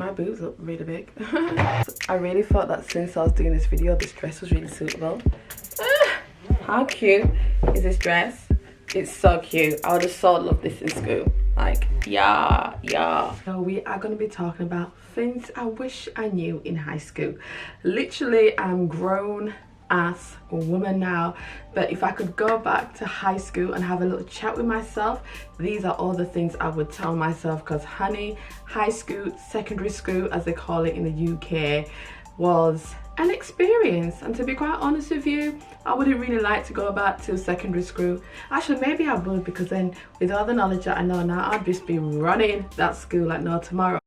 My boobs look really big. I really thought that since I was doing this video, this dress was really suitable. How cute is this dress? It's so cute. I would have so loved this in school. Like, yeah. So we are going to be talking about things I wish I knew in high school. Literally, I'm grown as a woman now, but if I could go back to high school and have a little chat with myself, these are all the things I would tell myself, because honey, high school, secondary school as they call it in the UK, was an experience. And to be quite honest with you, I wouldn't really like to go back to secondary school. Actually, maybe I would, because then with all the knowledge that I know now, I'd just be running that school like no tomorrow.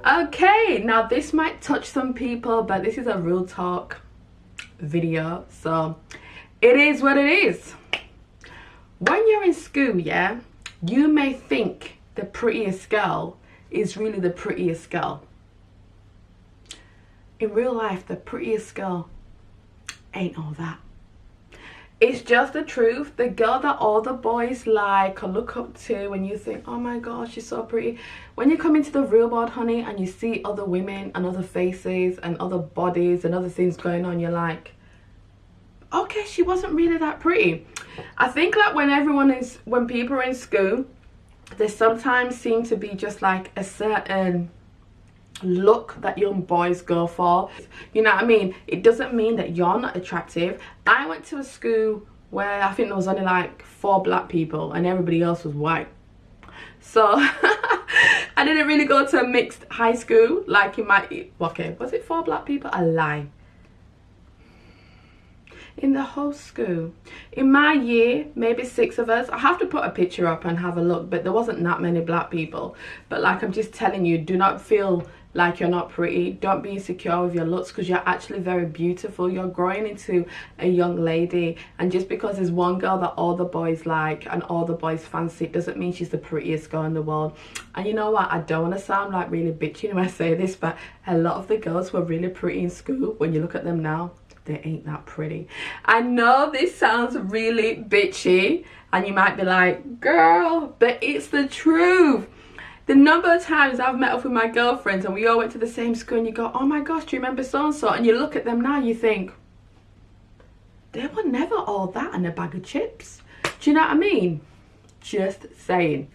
Okay, now this might touch some people, but this is a real talk video, so it is what it is. When you're in school, yeah, you may think the prettiest girl is really the prettiest girl. In real life, the prettiest girl ain't all that. It's just the truth. The girl that all the boys like or look up to, and you think, oh my gosh, she's so pretty. When you come into the real world, honey, and you see other women and other faces and other bodies and other things going on, you're like, okay, she wasn't really that pretty. I think that when people are in school, they sometimes seem to be just like a certain look that young boys go for. You know what I mean? It doesn't mean that you're not attractive. I went to a school where I think there was only like 4 black people and everybody else was white. So I didn't really go to a mixed high school like you might. Okay, was it 4 black people? I lie. In the whole school, in my year, maybe 6 of us. I have to put a picture up and have a look, but there wasn't that many black people. But like, I'm just telling you, do not feel like you're not pretty. Don't be insecure with your looks, because you're actually very beautiful. You're growing into a young lady, and just because there's one girl that all the boys like and all the boys fancy, it doesn't mean she's the prettiest girl in the world. And you know what, I don't want to sound like really bitchy when I say this, but a lot of the girls were really pretty in school. When you look at them now, they ain't that pretty. I know this sounds really bitchy and you might be like, girl, but it's the truth. The number of times I've met up with my girlfriends and we all went to the same school, and you go, oh my gosh, do you remember so and so? And you look at them now, you think, they were never all that and a bag of chips. Do you know what I mean? Just saying.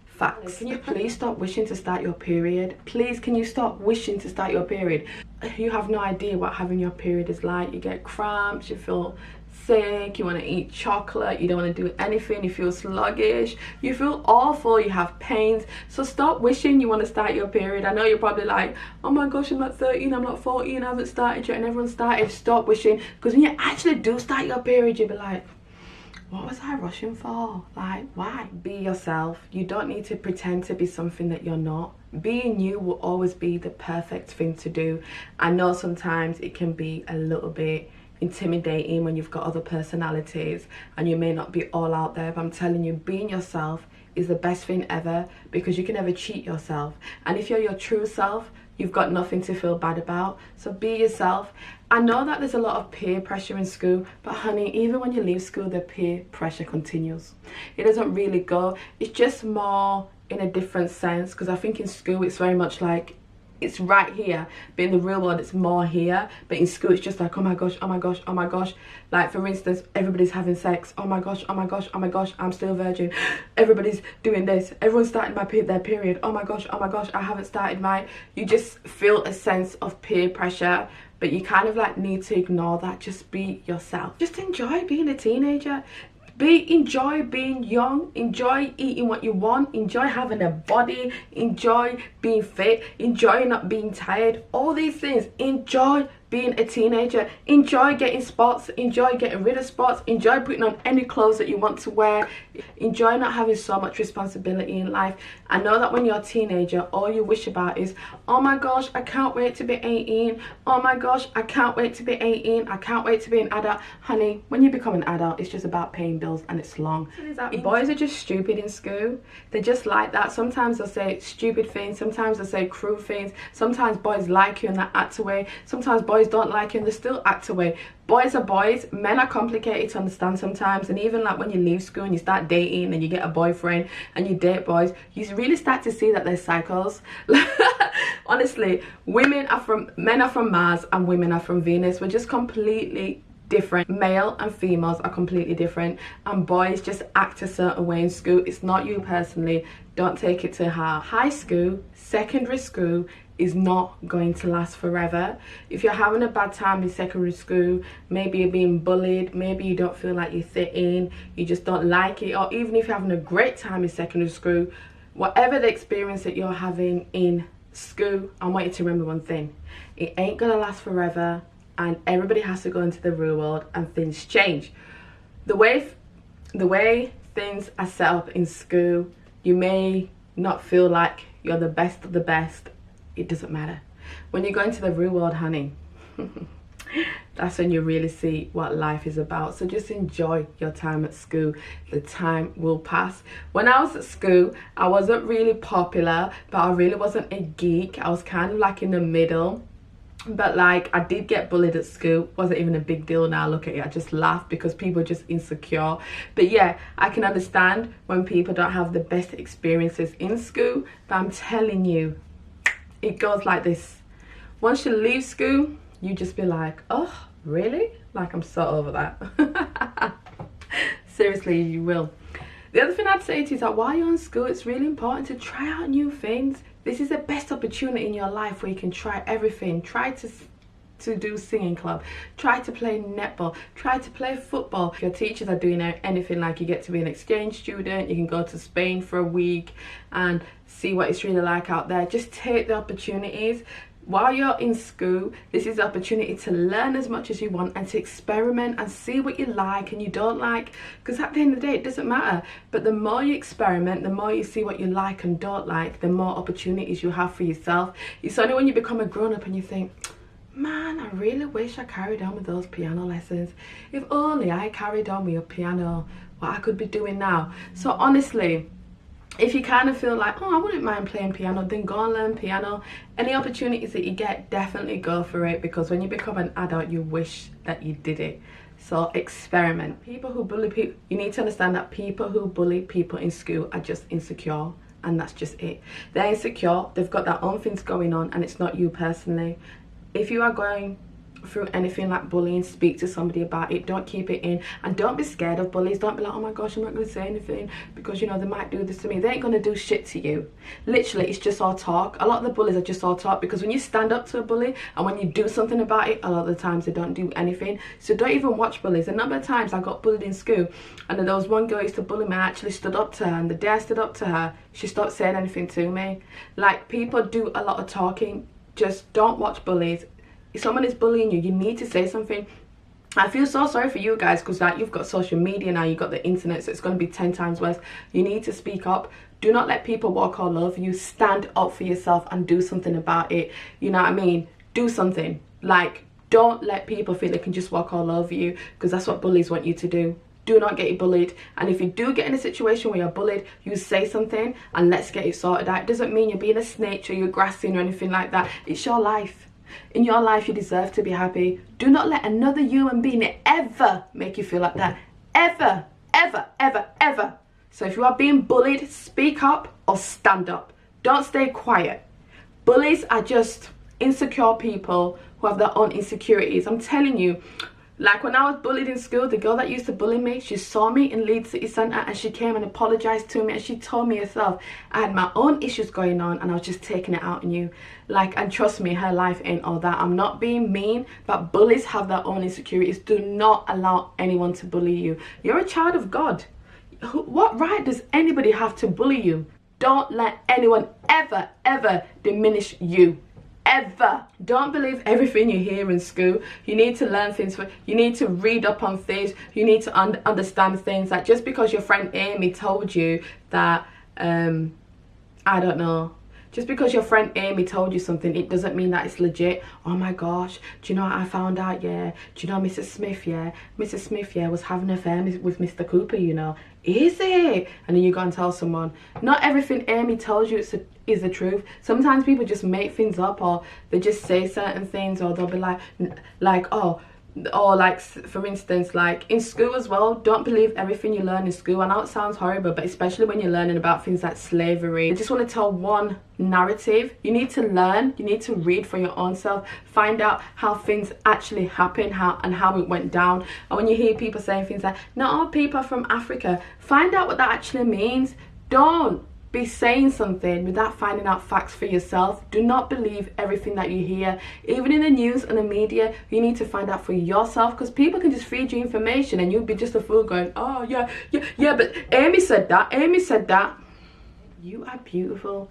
Facts. Can you please stop wishing to start your period? Please, can you stop wishing to start your period? You have no idea what having your period is like. You get cramps, you feel sick, you want to eat chocolate, you don't want to do anything, you feel sluggish, you feel awful, you have pains. So stop wishing you want to start your period. I know you're probably like, oh my gosh, I'm not 13, I'm not 14, I haven't started yet, and everyone started. Stop wishing, because when you actually do start your period, you'll be like, what was I rushing for? Like, why? Be yourself. You don't need to pretend to be something that you're not. Being you will always be the perfect thing to do. I know sometimes it can be a little bit intimidating when you've got other personalities and you may not be all out there, but I'm telling you, being yourself is the best thing ever, because you can never cheat yourself. And if you're your true self, you've got nothing to feel bad about. So be yourself. I know that there's a lot of peer pressure in school, but honey, even when you leave school, the peer pressure continues. It doesn't really go. It's just more in a different sense, because I think in school it's very much like it's right here, but in the real world it's more here. But in school it's just like, oh my gosh, oh my gosh, oh my gosh. Like, for instance, everybody's having sex. Oh my gosh, oh my gosh, oh my gosh, I'm still a virgin. Everybody's doing this. Everyone's starting their period. Oh my gosh, I haven't started mine. You just feel a sense of peer pressure, but you kind of like need to ignore that. Just be yourself. Just enjoy being a teenager. Enjoy being young, enjoy eating what you want, enjoy having a body, enjoy being fit, enjoy not being tired. All these things. Enjoy being a teenager. Enjoy getting spots, enjoy getting rid of spots, enjoy putting on any clothes that you want to wear, enjoy not having so much responsibility in life. I know that when you're a teenager, all you wish about is, oh my gosh, I can't wait to be 18. Oh my gosh, I can't wait to be 18. I can't wait to be an adult. Honey, when you become an adult, it's just about paying bills, and it's long. Boys are just stupid in school. They're just like that. Sometimes they'll say stupid things, sometimes they'll say cruel things, sometimes boys like you in that act away, sometimes boys boys don't like you and they still act away. Boys are boys. Men are complicated to understand sometimes. And even like when you leave school and you start dating and you get a boyfriend and you date boys, you really start to see that they're cycles. Honestly, men are from Mars and women are from Venus. We're just completely different. Male and females are completely different, and boys just act a certain way in school. It's not you personally. Don't take it to heart. High school, secondary school is not going to last forever. If you're having a bad time in secondary school, maybe you're being bullied, maybe you don't feel like you fit in, you just don't like it, or even if you're having a great time in secondary school, whatever the experience that you're having in school, I want you to remember one thing: it ain't gonna last forever, and everybody has to go into the real world and things change. The way things are set up in school, you may not feel like you're the best of the best. It doesn't matter. When you go into the real world, honey, that's when you really see what life is about. So just enjoy your time at school. The time will pass. When I was at school, I wasn't really popular, but I really wasn't a geek. I was kind of like in the middle. But like, I did get bullied at school. Wasn't even a big deal now. Look at it, I just laugh because people are just insecure. But yeah, I can understand when people don't have the best experiences in school. But I'm telling you, it goes like this: once you leave school, you just be like, oh really? Like, I'm so over that. Seriously, you will. The other thing I'd say to you is that while you're in school, it's really important to try out new things. This is the best opportunity in your life where you can try everything. Try to do singing club, try to play netball, try to play football. If your teachers are doing anything, like you get to be an exchange student, you can go to Spain for a week and see what it's really like out there. Just take the opportunities. While you're in school, this is the opportunity to learn as much as you want and to experiment and see what you like and you don't like, because at the end of the day, it doesn't matter. But the more you experiment, the more you see what you like and don't like, the more opportunities you have for yourself. It's only when you become a grown-up and you think, man, I really wish I carried on with those piano lessons. If only I carried on with your piano, what I could be doing now. So honestly, if you kind of feel like, oh, I wouldn't mind playing piano, then go and learn piano. Any opportunities that you get, definitely go for it, because when you become an adult, you wish that you did it. So experiment. People who bully people, you need to understand that people who bully people in school are just insecure, and that's just it. They're insecure, they've got their own things going on, and it's not you personally. If you are going through anything like bullying, speak to somebody about it. Don't keep it in, and don't be scared of bullies. Don't be like, oh my gosh, I'm not going to say anything because, you know, they might do this to me. They ain't going to do shit to you. Literally, it's just all talk. A lot of the bullies are just all talk, because when you stand up to a bully and when you do something about it, a lot of the times they don't do anything. So don't even watch bullies. A number of times I got bullied in school, and there was one girl who used to bully me. I actually stood up to her, and the day I stood up to her, she stopped saying anything to me. Like, people do a lot of talking. Just don't watch bullies. If someone is bullying you, you need to say something. I feel so sorry for you guys, because like, you've got social media now, you've got the internet, so it's going to be 10 times worse. You need to speak up. Do not let people walk all over you. Stand up for yourself and do something about it. You know what I mean? Do something. Like, don't let people feel they can just walk all over you, because that's what bullies want you to do. Do not get bullied. And if you do get in a situation where you're bullied, you say something and let's get it sorted out. It doesn't mean you're being a snitch or you're grassing or anything like that. It's your life. In your life, you deserve to be happy. Do not let another human being ever make you feel like that. Ever, ever, ever, ever. So if you are being bullied, speak up or stand up. Don't stay quiet. Bullies are just insecure people who have their own insecurities. I'm telling you, like when I was bullied in school, the girl that used to bully me, she saw me in Leeds City Centre and she came and apologised to me, and she told me herself I had my own issues going on and I was just taking it out on you. Like, and trust me, her life ain't all that. I'm not being mean, but bullies have their own insecurities. Do not allow anyone to bully you. You're a child of God. What right does anybody have to bully you? Don't let anyone ever, ever diminish you. Ever. Don't believe everything you hear in school. You need to learn things. You need to read up on things. You need to understand things. Like, just because your friend Amy told you that, I don't know, Just because your friend Amy told you something, it doesn't mean that it's legit. Oh my gosh, do you know what I found out? Yeah, do you know Mrs. Smith? Yeah, Mrs. Smith, yeah, was having an affair with Mr. Cooper, you know. Is it? And then you go and tell someone. Not everything Amy tells you is the truth. Sometimes people just make things up, or they just say certain things, or they'll be like, oh, or like, for instance, like in school as well, don't believe everything you learn in school. I know it sounds horrible, but especially when you're learning about things like slavery, I just want to tell one narrative. You need to learn, you need to read for your own self, find out how things actually happen, how it went down. And when you hear people saying things like, not all people are from Africa, find out what that actually means. Don't be saying something without finding out facts for yourself. Do not believe everything that you hear, even in the news and the media. You need to find out for yourself, because people can just feed you information and you'll be just a fool going, oh yeah, but Amy said that, Amy said that. You are beautiful.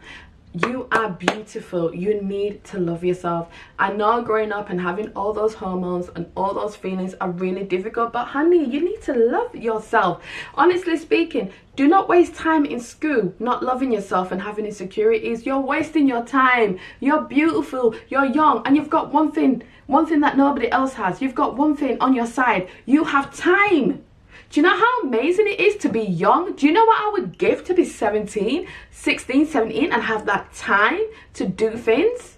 You are beautiful. You need to love yourself. I know growing up and having all those hormones and all those feelings are really difficult, but honey, you need to love yourself. Honestly speaking, do not waste time in school not loving yourself and having insecurities. You're wasting your time. You're beautiful, you're young, and you've got one thing that nobody else has. You've got one thing on your side. You have time. Do you know how amazing it is to be young? Do you know what I would give to be 16, 17 and have that time to do things?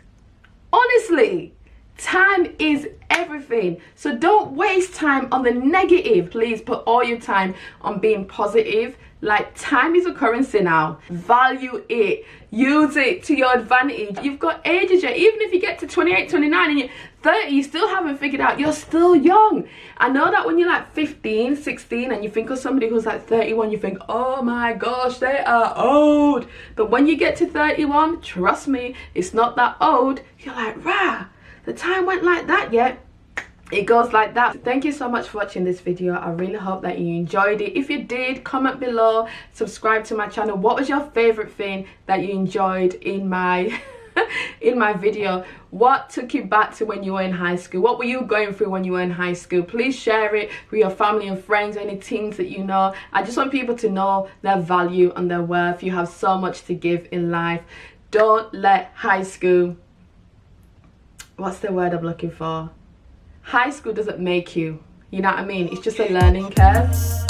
Honestly, time is everything. So don't waste time on the negative. Please put all your time on being positive. Like, time is a currency now. Value it. Use it to your advantage. You've got ages yet. Even if you get to 28, 29 and you're 30, you still haven't figured out. You're still young. I know that when you're like 15, 16 and you think of somebody who's like 31, you think, oh my gosh, they are old. But when you get to 31, trust me, it's not that old. You're like, rah, the time went like that yet. It goes like that. Thank you so much for watching this video. I really hope that you enjoyed it. If you did, comment below, subscribe to my channel. What was your favorite thing that you enjoyed in my in my video? What took you back to when you were in high school? What were you going through when you were in high school? Please share it with your family and friends, any teens that you know. I just want people to know their value and their worth. You have so much to give in life. Don't let high school, what's the word I'm looking for? High school doesn't make you, you know what I mean? It's just a learning curve.